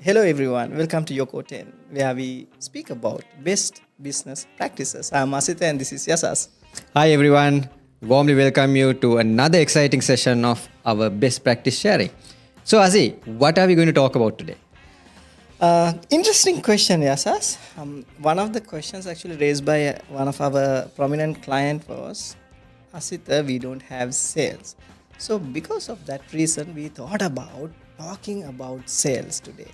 Hello everyone, welcome to Yokoten, where we speak about best business practices. I'm Asitha and this is Yasas. Hi everyone, warmly welcome you to another exciting session of our best practice sharing. So Azi, what are we going to talk about today? Interesting question, Yasas. One of the questions actually raised by one of our prominent client was, Asitha, we don't have sales. So because of that reason, we thought about talking about sales today.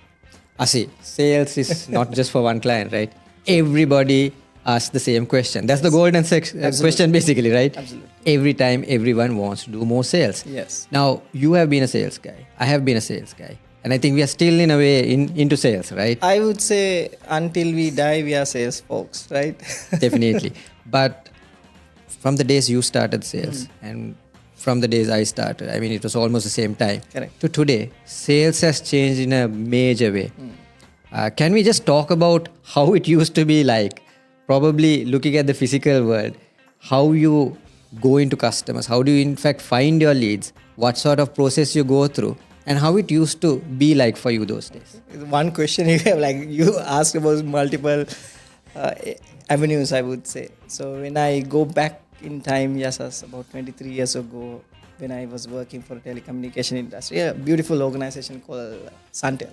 Azi, sales is not just for one client, right? Everybody asks the same question. That's the golden question basically, right? Absolutely. Every time everyone wants to do more sales. Yes. Now, you have been a sales guy. I have been a sales guy. And I think we are still in a way into sales, right? I would say until we die, we are sales folks, right? Definitely. But from the days you started sales and from the days I started, I mean, it was almost the same time. Correct. To today, sales has changed in a major way. Can we just talk about how it used to be like? Probably looking at the physical world, how you go into customers, how do you in fact find your leads, what sort of process you go through, and how it used to be like for you those days. One question you have, like you asked about multiple avenues, I would say. So when I go back in time, yes, about 23 years ago, when I was working for a telecommunication industry, a beautiful organization called Suntel.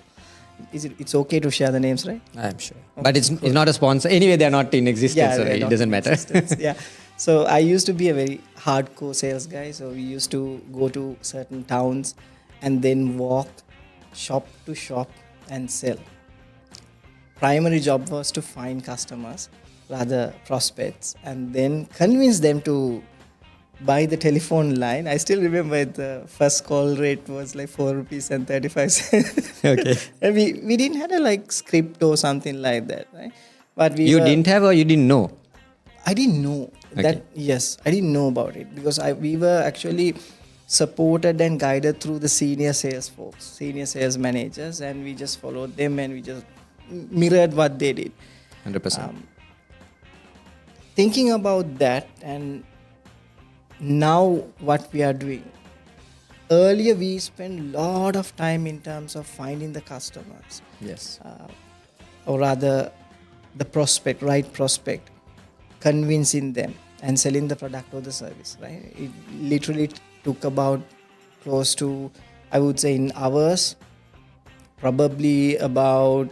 It's okay to share the names, right? I'm sure. But it's not a sponsor. Anyway, they're not in existence, so it doesn't matter. Yeah. So I used to be a very hardcore sales guy. So we used to go to certain towns and then walk shop to shop and sell. Primary job was to find customers, rather prospects, and then convince them to buy the telephone line. I still remember the first call rate was like 4 rupees and 35 cents. Okay. And we didn't have a like script or something like that, right? But you didn't have or you didn't know? I didn't know that. Yes, I didn't know about it because we were actually supported and guided through the senior sales folks, senior sales managers, and we just followed them and we just mirrored what they did. 100%. Thinking about that and now what we are doing. Earlier we spent a lot of time in terms of finding the customers. Yes. Or rather the prospect, right prospect, convincing them and selling the product or the service, right? It literally took about close to, I would say in hours, probably about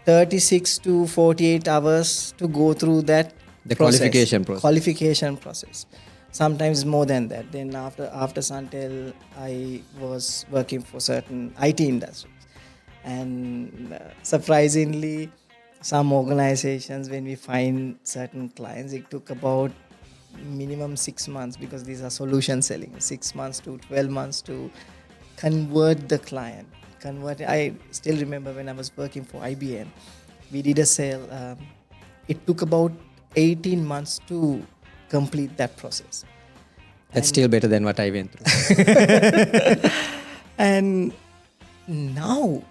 36 to 48 hours to go through that qualification process. Sometimes more than that. Then after Suntel, I was working for certain IT industries. And surprisingly, some organizations, when we find certain clients, it took about minimum 6 months because these are solution selling, 6 months to 12 months to convert the client. I still remember when I was working for IBM, we did a sale. It took about 18 months to complete that process. That's still better than what I went through. And now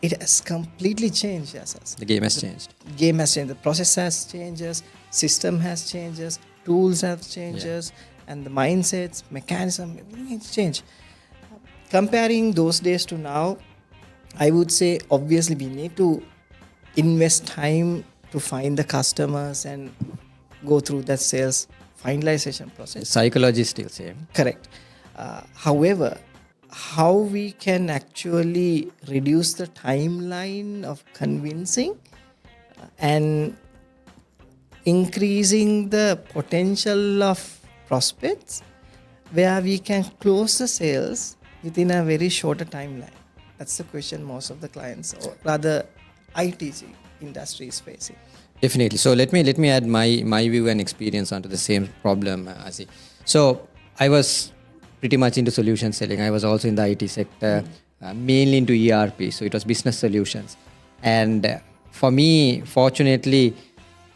it has completely changed, Yasas. The game has changed. Game has changed. The process has changes, system has changes, tools have changes, and the mindsets, mechanism, everything has changed. Comparing those days to now, I would say obviously we need to invest time to find the customers and go through that sales finalization process. Psychology is still same. Correct. However, how we can actually reduce the timeline of convincing and increasing the potential of prospects where we can close the sales within a very shorter timeline. That's the question most of the clients, or rather ITC industry is facing. Definitely. So let me add my view and experience onto the same problem, Azi. So I was pretty much into solution selling. I was also in the IT sector, mainly into ERP. So it was business solutions. And for me, fortunately,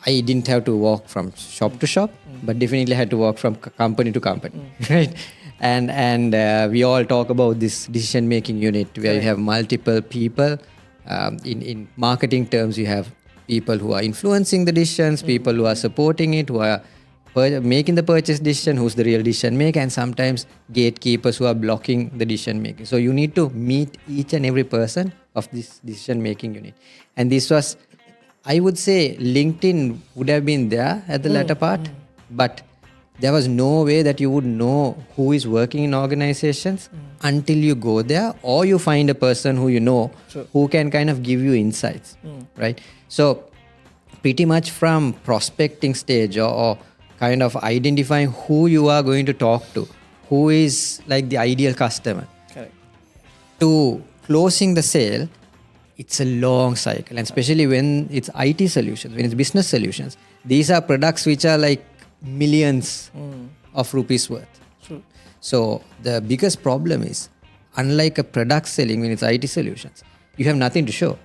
I didn't have to walk from shop to shop, but definitely had to walk from company to company, right? And we all talk about this decision-making unit where you have multiple people. In marketing terms, you have people who are influencing the decisions, people who are supporting it, who are making the purchase decision, who's the real decision maker, and sometimes gatekeepers who are blocking the decision making. So you need to meet each and every person of this decision making unit. And this was, I would say, LinkedIn would have been there at the latter part, but there was no way that you would know who is working in organizations until you go there, or you find a person who you know who can kind of give you insights, right? So pretty much from prospecting stage or kind of identifying who you are going to talk to, who is like the ideal customer, Correct. to closing the sale, it's a long cycle. And especially when it's IT solutions, when it's business solutions, these are products which are like millions of rupees worth. True. So the biggest problem is, unlike a product selling when it's IT solutions, you have nothing to show.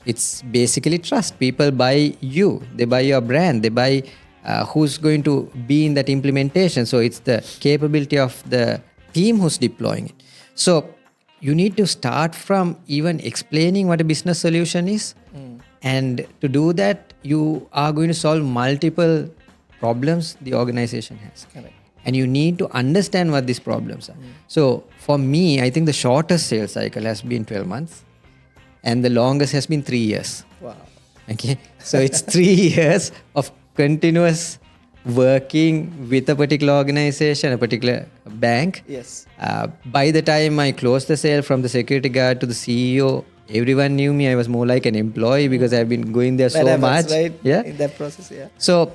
It's basically trust. People buy you, they buy your brand, they buy who's going to be in that implementation. So it's the capability of the team who's deploying it. So you need to start from even explaining what a business solution is. And to do that, you are going to solve multiple problems the organization has. Correct. And you need to understand what these problems are. So for me, I think the shortest sales cycle has been 12 months and the longest has been 3 years. Wow. Okay. So it's 3 years of continuous working with a particular organization, a particular bank. Yes. By the time I closed the sale, from the security guard to the CEO, everyone knew me. I was more like an employee because I've been going there so much. Right? Yeah. In that process, yeah. So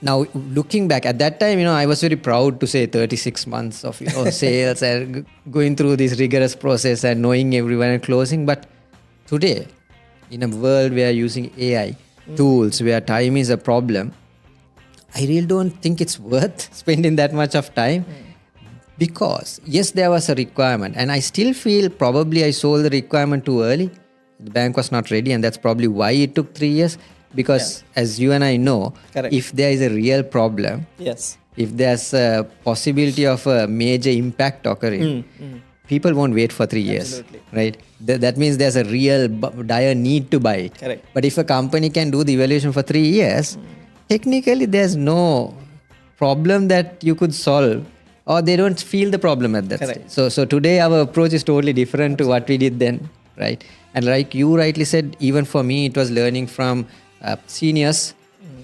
now looking back at that time, I was very proud to say 36 months of sales and going through this rigorous process and knowing everyone and closing. But today, in a world where using AI tools, where time is a problem, I really don't think it's worth spending that much of time. Because yes, there was a requirement, and I still feel probably I sold the requirement too early. The bank was not ready, and that's probably why it took 3 years. Because as you and I know, Correct. if there is a real problem, Yes. if there's a possibility of a major impact occurring, people won't wait for 3 years, Absolutely. right? That means there's a real dire need to buy it. Correct. But if a company can do the evaluation for 3 years, technically there's no problem that you could solve, or they don't feel the problem at that Correct. stage. So today our approach is totally different to what we did then, right? And like you rightly said, even for me, it was learning from seniors,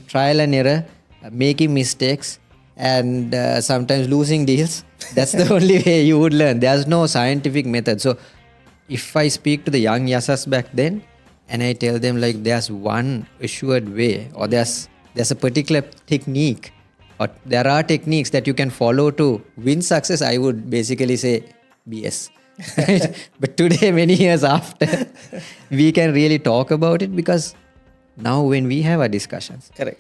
trial and error, making mistakes, and sometimes losing deals. That's the only way you would learn. There's no scientific method. So if I speak to the young Yasas back then, and I tell them like there's one assured way, or there's a particular technique, or there are techniques that you can follow to win success, I would basically say BS. Right? But today, many years after, we can really talk about it, because now when we have our discussions, Correct.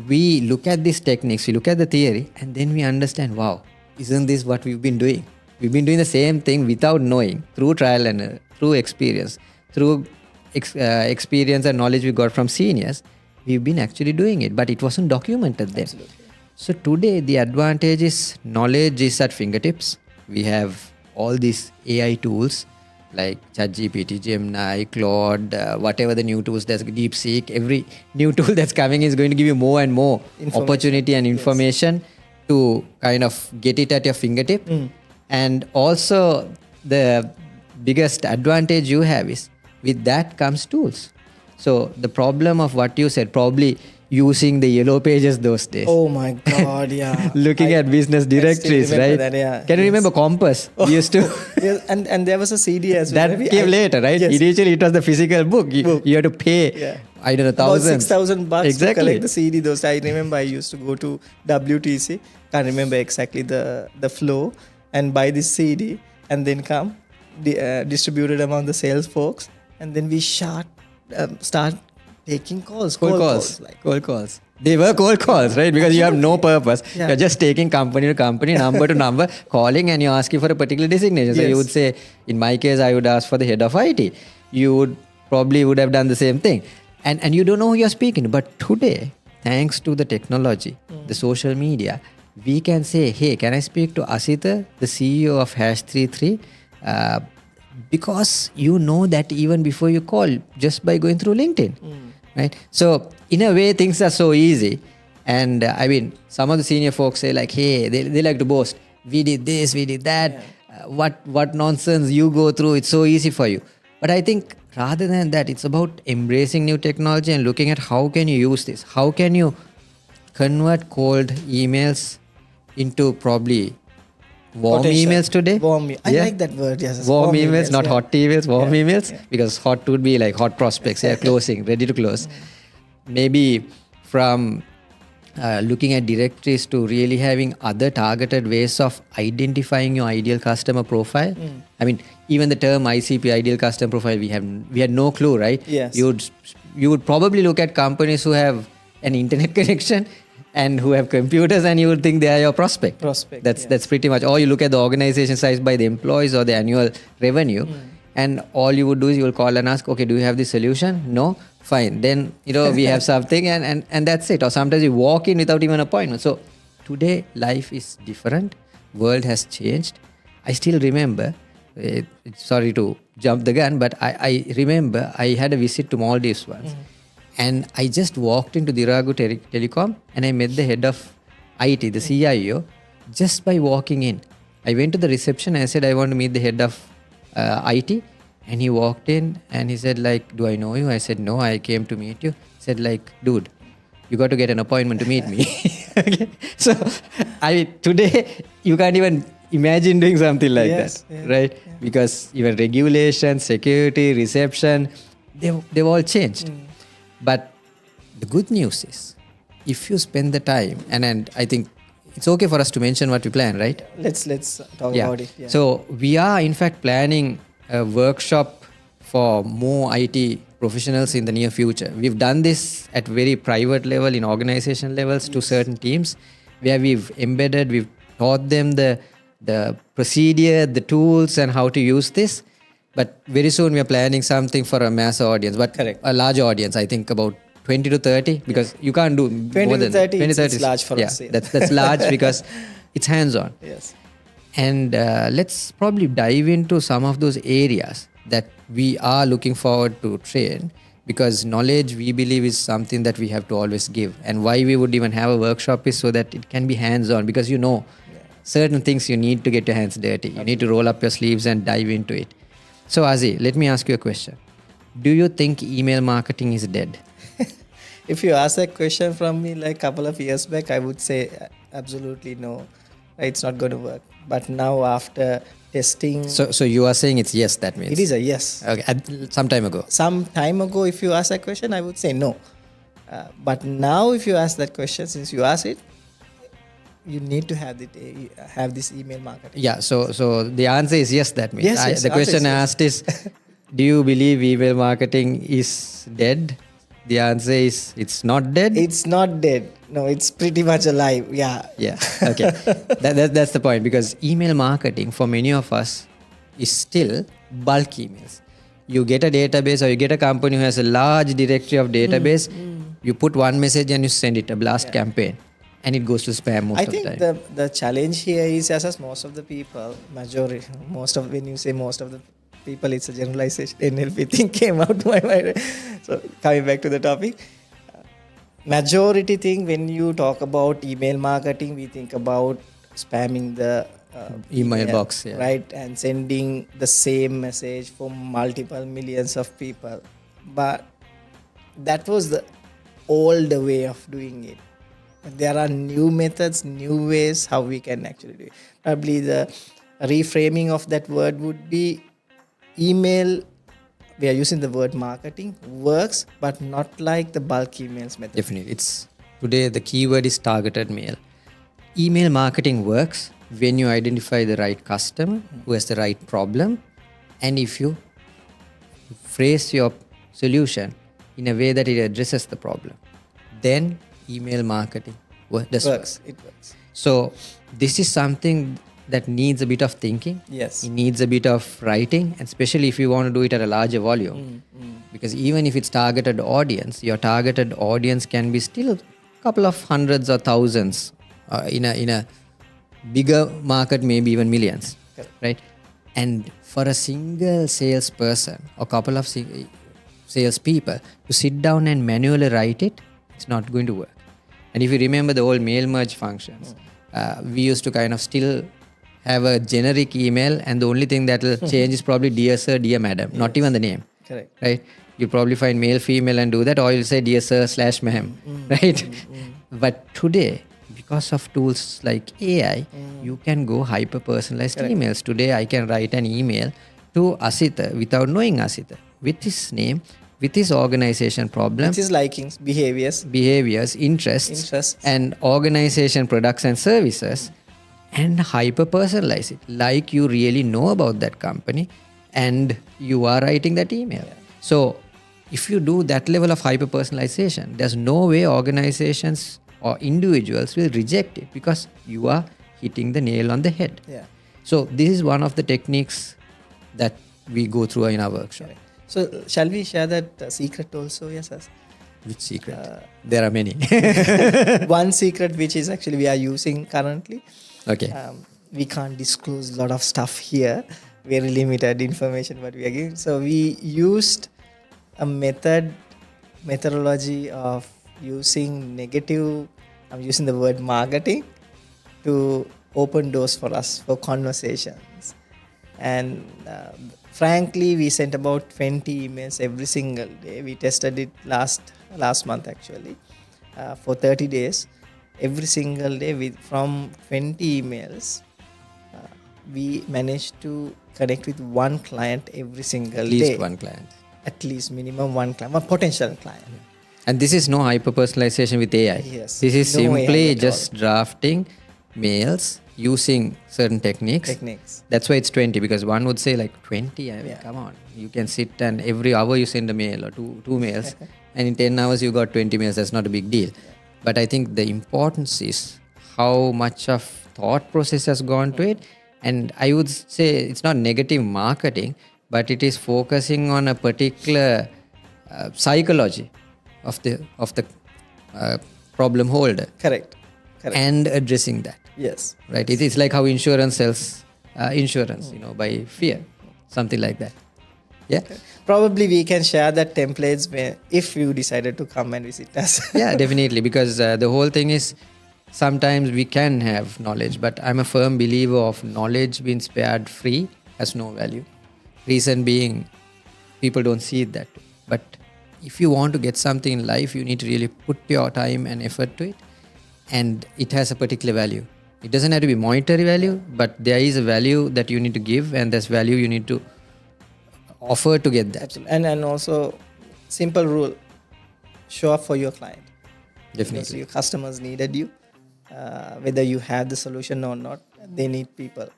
we look at these techniques, we look at the theory, and then we understand, wow, isn't this what we've been doing? We've been doing the same thing without knowing, through trial and error, through experience, through experience and knowledge we got from seniors. We've been actually doing it, but it wasn't documented then. Absolutely. So today, the advantage is knowledge is at fingertips. We have all these AI tools like ChatGPT, Gemini, Claude, whatever the new tools, there's DeepSeek. Every new tool that's coming is going to give you more and more opportunity and information to kind of get it at your fingertip. And also, the biggest advantage you have is with that comes tools. So the problem of what you said, probably using the yellow pages those days. Oh my God, yeah. Looking at business directories, right? That, yeah. Can you remember Compass? We used to. Yes, and there was a CD as well. That came later, right? Yes. Initially, it was the physical book. You had to pay, I don't know, thousands. About $6,000 Exactly. to collect the CD. Those I remember I used to go to WTC. Can't remember exactly the flow, and buy this CD, and then come distribute it among the sales folks, and then we start taking calls. Cold calls. They were cold calls, right? Because you have no purpose. Yeah. You're just taking company to company, number to number, calling, and you're asking for a particular designation. So you would say, in my case, I would ask for the head of IT. You would probably would have done the same thing. And you don't know who you're speaking to. But today, thanks to the technology, the social media, we can say, hey, can I speak to Asitha, the CEO of #33? Because you know that even before you call, just by going through LinkedIn. Right? So in a way, things are so easy. And I mean, some of the senior folks say like, hey, they like to boast. We did this, we did that. What nonsense you go through. It's so easy for you. But I think rather than that, it's about embracing new technology and looking at how can you use this. How can you convert cold emails into probably warm Potential. emails today? Warm. I Yeah. like that word. Yes. Warm emails, not yeah. hot emails, warm Yeah, emails. yeah. Because hot would be like hot prospects, closing, ready to close. Maybe from looking at directories to really having other targeted ways of identifying your ideal customer profile. I mean, even the term ICP, ideal customer profile, we had no clue, right? Yes. You would probably look at companies who have an internet connection and who have computers, and you would think they are your prospect. That's pretty much. Or you look at the organization size by the employees or the annual revenue, and all you would do is you will call and ask, okay, do you have the solution? No, fine. Then we have something, and that's it. Or sometimes you walk in without even an appointment. So today life is different. World has changed. I still remember. Sorry to jump the gun, but I remember I had a visit to Maldives once. And I just walked into Diragu Telecom and I met the head of IT, the CIO, just by walking in. I went to the reception and I said, I want to meet the head of IT. And he walked in and he said like, do I know you? I said, no, I came to meet you. He said like, dude, you got to get an appointment to meet me. Okay? So today you can't even imagine doing something like that, right? Yeah. Because even regulation, security, reception, they've all changed. But the good news is, if you spend the time, and I think it's okay for us to mention what we plan, right? Let's talk about it. Yeah. So we are in fact planning a workshop for more IT professionals in the near future. We've done this at very private level, in organization levels, to certain teams, where we've taught them the procedure, the tools, and how to use this. But very soon we are planning something for a mass audience, but a large audience, I think about 20 to 30, because you can't do 20 more to than 30. 20 to 30 it's large for us. Yeah, that's large because it's hands-on. Yes. And let's probably dive into some of those areas that we are looking forward to train, because knowledge, we believe, is something that we have to always give. And why we would even have a workshop is so that it can be hands-on, because certain things you need to get your hands dirty. You need to roll up your sleeves and dive into it. So Azi, let me ask you a question. Do you think email marketing is dead? If you ask that question from me like a couple of years back, I would say absolutely no. It's not going to work. But now after testing... So you are saying it's yes, that means? It is a yes. Okay. Some time ago? Some time ago, if you ask that question, I would say no. But now if you ask that question, since you asked it, you need to have this email marketing. Yeah, so the answer is yes, that means. Yes, the question I asked is, do you believe email marketing is dead? The answer is, it's not dead? It's not dead. No, it's pretty much alive. Yeah. Yeah, okay. That's the point, because email marketing for many of us is still bulk emails. You get a database, or you get a company who has a large directory of database, you put one message and you send it, a blast campaign. And it goes to spam most of the time. I think the challenge here is, as most of the people, when you say most of the people, it's a generalization. NLP thing came out to my mind. So coming back to the topic, majority thing, when you talk about email marketing, we think about spamming the email box, right, and sending the same message for multiple millions of people. But that was the old way of doing it. There are new methods, new ways how we can actually do it. Probably the reframing of that word would be email. We are using the word marketing, works, but not like the bulk emails method. Definitely. Today the keyword is targeted mail. Email marketing works when you identify the right customer who has the right problem, and if you phrase your solution in a way that it addresses the problem, then email marketing works. It works. So this is something that needs a bit of thinking. Yes. It needs a bit of writing, and especially if you want to do it at a larger volume. Because even if it's targeted audience, your targeted audience can be still a couple of hundreds or thousands. In a bigger market, maybe even millions. Right? And for a single salesperson or couple of salespeople to sit down and manually write it, it's not going to work. And if you remember the old mail merge functions, we used to kind of still have a generic email, and the only thing that will change is probably dear sir, dear madam, not even the name. Correct. Right? You probably find male, female and do that, or you'll say dear sir / ma'am. Right? But today, because of tools like AI, you can go hyper personalized emails. Today, I can write an email to Asitha without knowing Asitha, with his name, with his organization problem, Which is likings, behaviors, interests, and organization products and services, and hyper personalize it like you really know about that company and you are writing that email. So if you do that level of hyper personalization, there's no way organizations or individuals will reject it, because you are hitting the nail on the head. Yeah. So this is one of the techniques that we go through in our workshop. Correct. So shall we share that secret also? Yes, sir. Which secret? There are many. One secret which is actually we are using currently. Okay. We can't disclose a lot of stuff here. Very limited information what we are giving. So we used a methodology of using negative, I'm using the word marketing, to open doors for us for conversations. And frankly, we sent about 20 emails every single day. We tested it last month actually for 30 days. Every single day from 20 emails, we managed to connect with one client every single day. At least one client. At least minimum one client, one potential client. Yeah. And this is no hyper personalization with AI. Yes. This is No simply AI just drafting mails using certain techniques. That's why it's 20, because one would say like 20, I mean, come on. You can sit and every hour you send a mail or two mails and in 10 hours you got 20 mails. That's not a big deal. But I think the importance is how much of thought process has gone to it. And I would say it's not negative marketing, but it is focusing on a particular psychology of the problem holder. Correct. And addressing that. Yes. Right. It is like how insurance sells insurance, by fear, something like that. Yeah. Okay. Probably we can share that templates if you decided to come and visit us. Yeah, definitely. Because the whole thing is, sometimes we can have knowledge, but I'm a firm believer of knowledge being spared free has no value. Reason being, people don't see it that way. But if you want to get something in life, you need to really put your time and effort to it. And it has a particular value. It doesn't have to be monetary value, but there is a value that you need to give, and there's value you need to offer to get that. Absolutely. And also, simple rule, show up for your client. Definitely. Because your customers needed you. Whether you have the solution or not, they need people,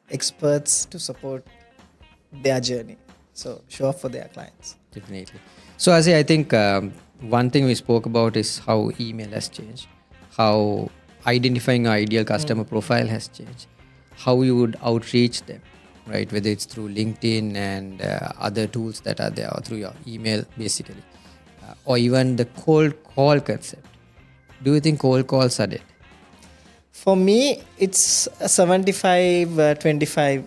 experts to support their journey. So show up for their clients. Definitely. So Asi, I think one thing we spoke about is how email has changed, how identifying our ideal customer profile has changed, how you would outreach them, right? Whether it's through LinkedIn and other tools that are there, or through your email basically, or even the cold call concept. Do you think cold calls are dead? For me, it's a 75-25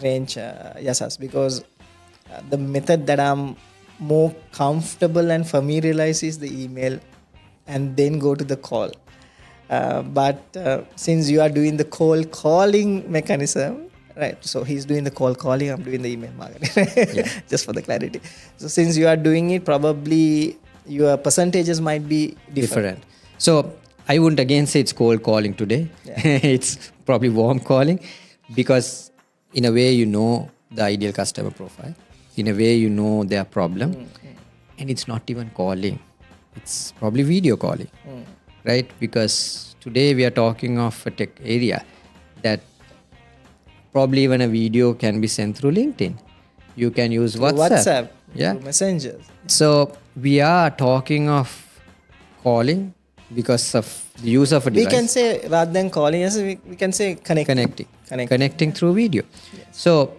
range, Yasas, because the method that I'm more comfortable and familiarized is the email and then go to the call. But since you are doing the cold calling mechanism, right? So he's doing the cold calling, I'm doing the email marketing, just for the clarity. So since you are doing it, probably your percentages might be different. So I wouldn't again say it's cold calling today. Yeah. It's probably warm calling, because in a way you know the ideal customer profile. In a way you know their problem. And it's not even calling. It's probably video calling. Right? Because today we are talking of a tech area that probably even a video can be sent through LinkedIn. You can use WhatsApp. Through messengers. So we are talking of calling because of the use of a device. We can say, rather than calling, we can say connecting through video. Yes. So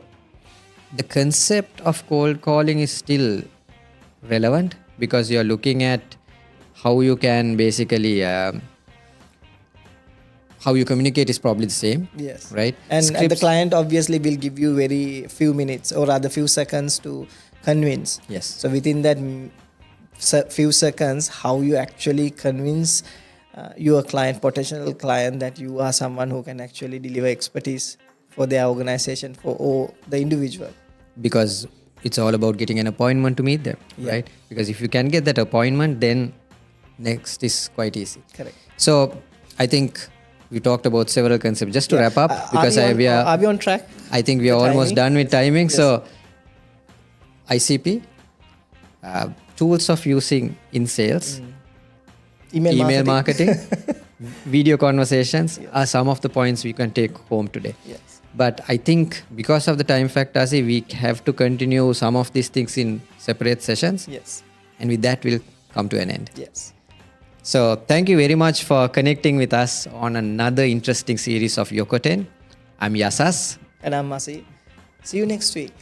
the concept of cold calling is still relevant, because you are looking at how you can basically how you communicate is probably the same. Yes. Right? And the client obviously will give you very few minutes, or rather few seconds to convince. Yes. So within that few seconds, how you actually convince your client, potential client, that you are someone who can actually deliver expertise for their organization, or the individual. Because it's all about getting an appointment to meet them, right? Because if you can get that appointment, then next is quite easy. Correct. So I think we talked about several concepts. Just to wrap up, because are we on track? I think we are almost done with timing. So ICP, tools of using in sales, email marketing, video conversations are some of the points we can take home today. Yes. But I think because of the time factor, we have to continue some of these things in separate sessions. Yes. And with that, we'll come to an end. Yes. So thank you very much for connecting with us on another interesting series of Yokoten. I'm Yasas. And I'm Masi. See you next week.